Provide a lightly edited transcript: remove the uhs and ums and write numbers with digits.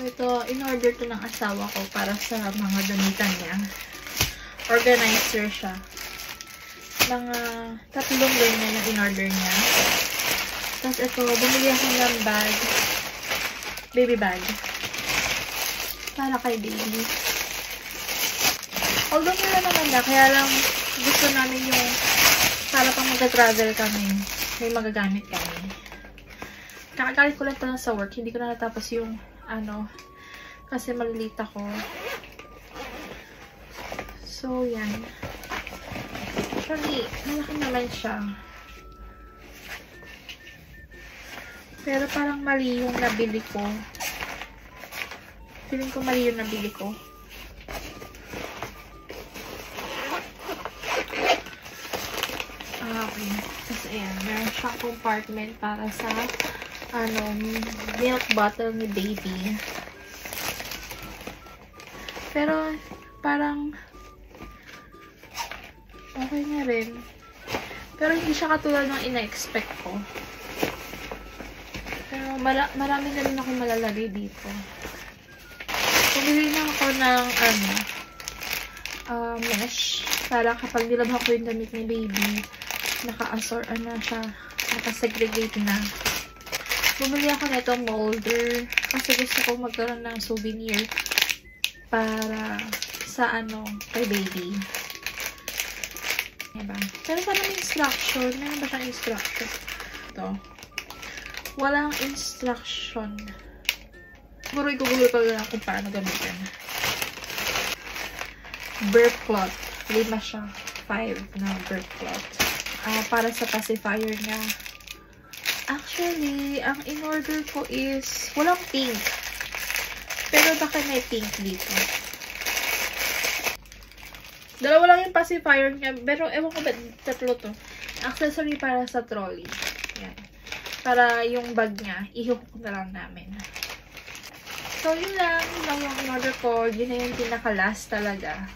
ito, in-order to ng asawa ko para sa mga damitan niya. Organizer siya. Mga 3 ganyan yung in-order niya. Tapos ito, bumili ako ng bag. Baby bag. Para kay baby. Although meron naman na, kaya lang gusto namin yung para pang mag-travel kami. May magagamit kami. Kakagalit ko lang ito sa work. Hindi ko na natapos yung kasi malilate ako. So, yan. Actually, malaki naman siya. Pero parang mali yung nabili ko. Feeling ko mali yung nabili ko. Okay. Tapos, ayan. Meron siyang compartment para sa milk bottle ni baby. Pero, parang okay na rin. Pero, hindi siya katulad ng ina-expect ko. Pero, marami na rin ako malalagay dito. Pumili na ako ng, mesh. Para kapag nilabhan ko yung damit ni baby, naka-assort, siya, naka-segregate na. Bumili ako nito molder. Kasi gusto ko magkaroon ng souvenir para sa kay baby. Diba? Pero parang may instruction. Meron ba siyang instruction? Ito. Walang instruction. Siguro i-google ko lang kung paano gamitin. Burp cloth. 5 siya. 5 na burp cloth. Para sa pacifier niya. Actually, ang in-order ko is walang pink. Pero baka may pink dito. Dalawa lang yung pacifier niya. Pero ewan ko ba, 3 to. Accessory para sa trolley. Yan. Para yung bag niya, ihuhook na lang namin. So, yun lang. Yun lang yung in-order ko. Yun na yung pinaka-last talaga.